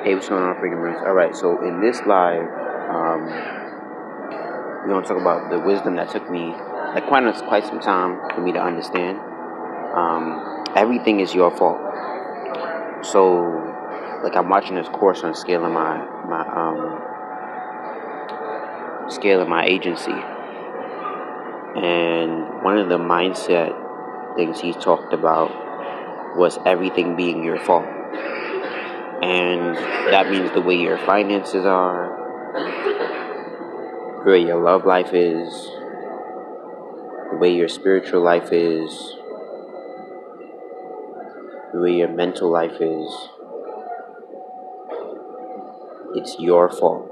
Hey, what's going on, Freedom Roots? All right, so in this live, we're going to talk about the wisdom that took me quite some time for me to understand. Everything is your fault. So, like, I'm watching this course on scaling my agency, and one of the mindset things he talked about was everything being your fault. And that means the way your finances are, the way your love life is, the way your spiritual life is, the way your mental life is. It's your fault.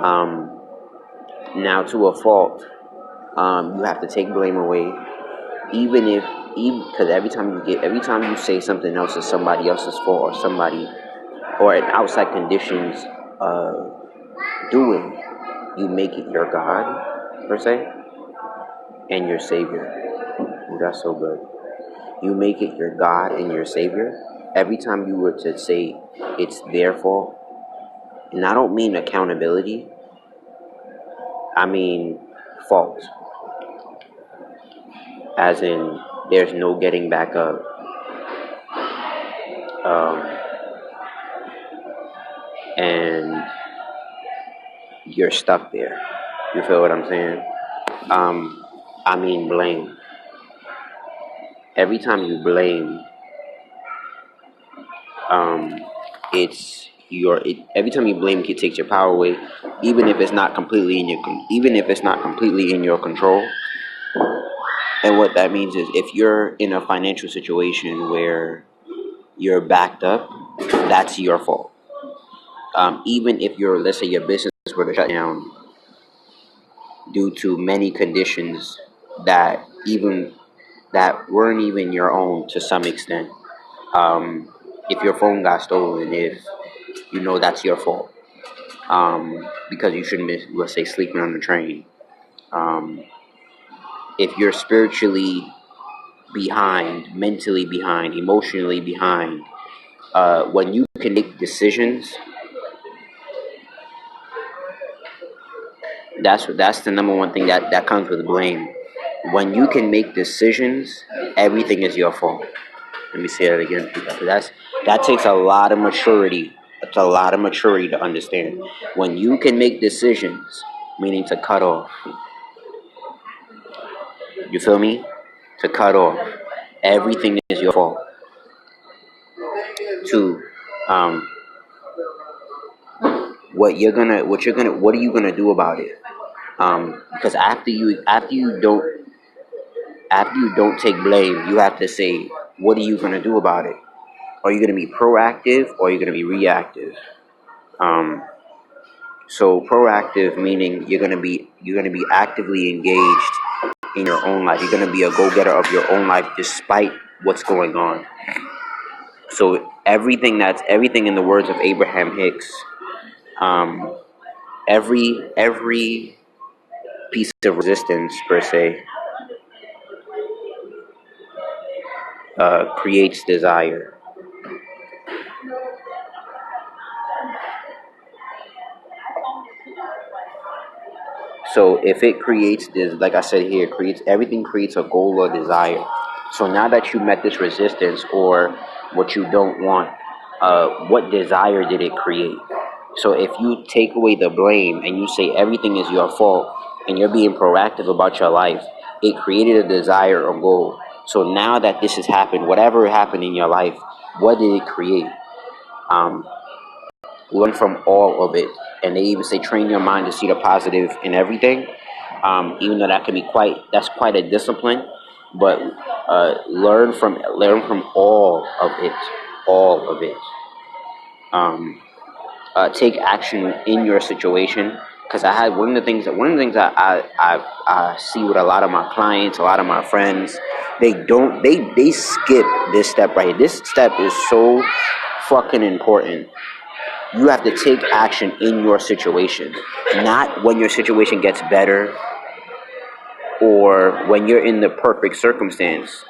Now, to a fault, you have to take blame away, even because every time you say something else is somebody else's fault, or an outside conditions doing, you make it your God, per se, and your Savior. Ooh, that's so good. You make it your God and your Savior. Every time you were to say it's their fault, and I don't mean accountability, I mean fault. As in, there's no getting back up. And you're stuck there. You feel what I'm saying? I mean blame. Every time you blame, every time you blame, it takes your power away, even if it's not completely in your control. And what that means is, if you're in a financial situation where you're backed up, that's your fault. Even if let's say your business were to shut down due to many conditions that weren't even your own to some extent. If your phone got stolen, if that's your fault, because you shouldn't be, let's say, sleeping on the train. If you're spiritually behind, mentally behind, emotionally behind, when you can make decisions, that's the number one thing that comes with blame. When you can make decisions, everything is your fault. Let me say that again, because that takes a lot of maturity. It's a lot of maturity to understand. When you can make decisions, meaning to cut off. You feel me? To cut off. Everything is your fault. To what are you gonna do about it? Because after you don't take blame, you have to say, what are you gonna do about it? Are you gonna be proactive, or are you gonna be reactive? So proactive meaning you're gonna be actively engaged in your own life. You're gonna be a go-getter of your own life despite what's going on. So everything in the words of Abraham Hicks, every piece of resistance, per se, creates desire. So if it creates this, like I said here, everything creates a goal or desire. So now that you met this resistance or what you don't want, what desire did it create? So if you take away the blame and you say everything is your fault and you're being proactive about your life, it created a desire or goal. So now that this has happened, whatever happened in your life, what did it create? Learn from all of it. And they even say train your mind to see the positive in everything. Even though that's quite a discipline, but learn from all of it. Take action in your situation. Because one of the things that I see with a lot of my clients, a lot of my friends, they skip this step right here. This step is so fucking important. You have to take action in your situation, not when your situation gets better or when you're in the perfect circumstance.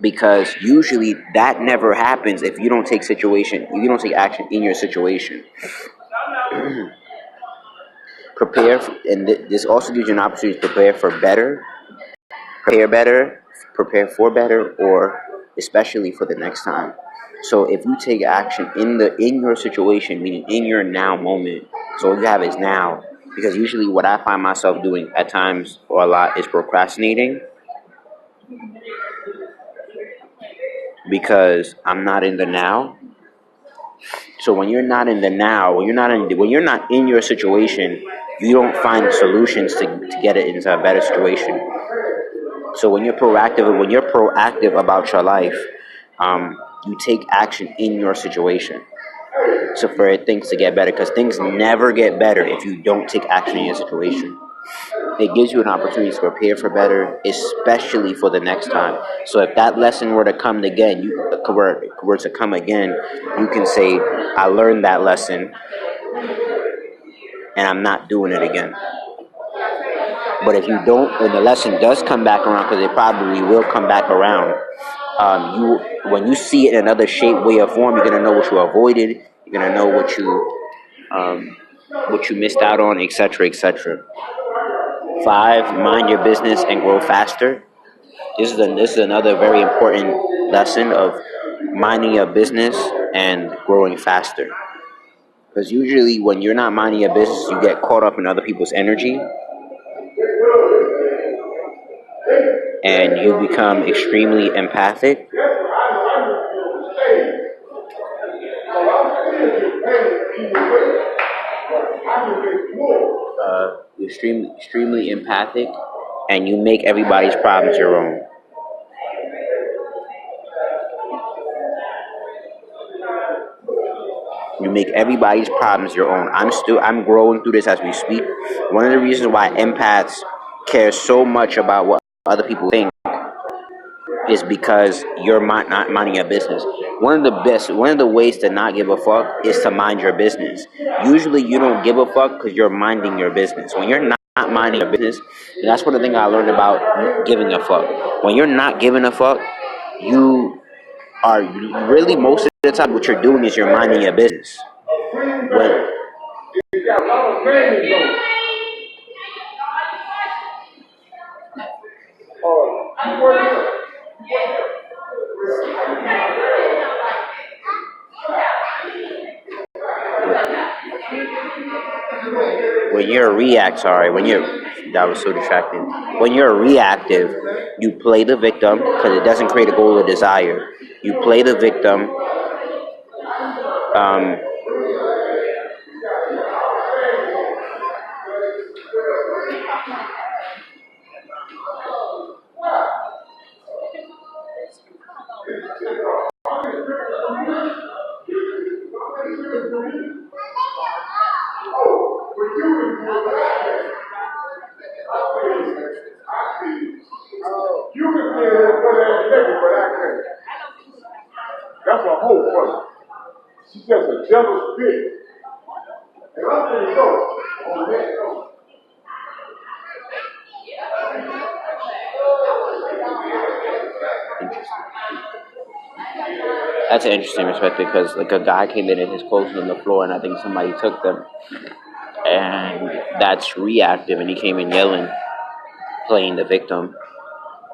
because usually that never happens if you don't take action in your situation. And this also gives you an opportunity to prepare better, prepare for better, or especially for the next time. So if you take action in your situation, meaning in your now moment, so all you have is now. Because usually what I find myself doing at times or a lot is procrastinating because I'm not in the now. So when you're not in the now, when you're not in your situation, you don't find solutions to get it into a better situation. So when you're proactive about your life, you take action in your situation. So for things to get better, because things never get better if you don't take action in your situation. It gives you an opportunity to prepare for better, especially for the next time. So if that lesson were to come again, were to come again, you can say, "I learned that lesson, and I'm not doing it again." But if you don't, when the lesson does come back around, because it probably will come back around, when you see it in another shape, way, or form, you're gonna know what you avoided. You're gonna know what you missed out on, etc., etc. 5, mind your business and grow faster. This is another very important lesson of minding your business and growing faster. Because usually when you're not minding your business, you get caught up in other people's energy and you become extremely empathic. You're extremely empathic, and you make everybody's problems your own. You make everybody's problems your own. I'm growing through this as we speak. One of the reasons why empaths care so much about what other people think is because you're not minding your business. One of the ways to not give a fuck is to mind your business. Usually you don't give a fuck because you're minding your business. When you're not minding your business, and that's one of the things I learned about giving a fuck. When you're not giving a fuck, you are really, most of the time, what you're doing is you're minding your business. When, when you're that was so distracting. When you're reactive, you play the victim because it doesn't create a goal or desire. You play the victim. Um, You can feel it for that nigga, but I can't. That's a whole person. She's just a jealous bitch. And I'm gonna go on that note. That's an interesting perspective because like a guy came in and his clothes were on the floor and I think somebody took them, and that's reactive, and he came in yelling, playing the victim.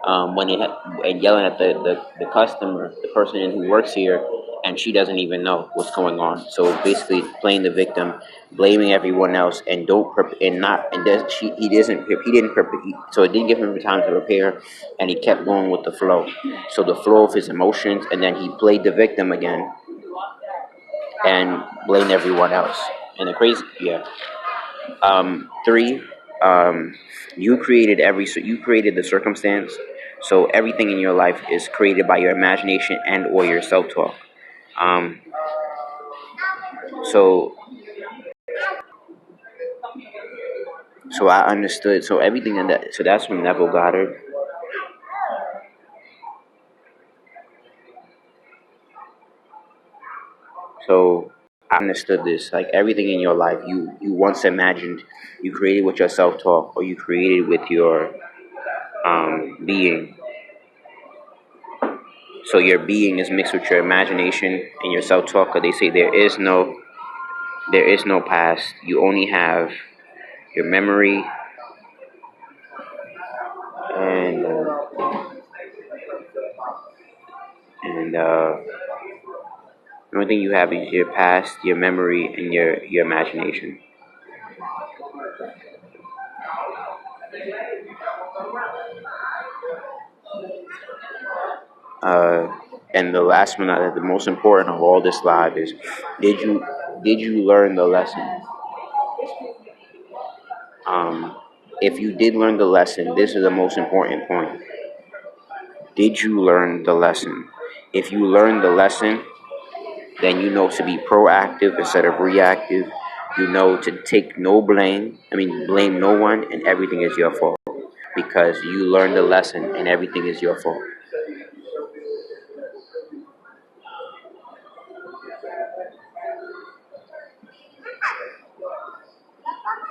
And yelling at the customer, the person who works here, and she doesn't even know what's going on. So basically, playing the victim, blaming everyone else, and don't prep and not and does she he doesn't he didn't prep so it didn't give him time to prepare, and he kept going with the flow. So the flow of his emotions, and then he played the victim again and blamed everyone else. And the crazy, yeah. 3, you created the circumstance. So everything in your life is created by your imagination and or your self-talk. Um, so so I understood. So everything in that. So that's from Neville Goddard. So I understood this. Like everything in your life, you once imagined, you created with your self-talk, or you created with your being. So your being is mixed with your imagination and your self-talk. 'Cause they say there is no past. You only have your memory, and the only thing you have is your past, your memory, and your imagination. Uh, and the last one, the most important of all this live is, did you did you learn the lesson? Um, if you did learn the lesson, this is the most important point. Did you learn the lesson? If you learn the lesson, then you know to be proactive instead of reactive. You know to take no blame. I mean, blame no one, and everything is your fault because you learned the lesson, and everything is your fault.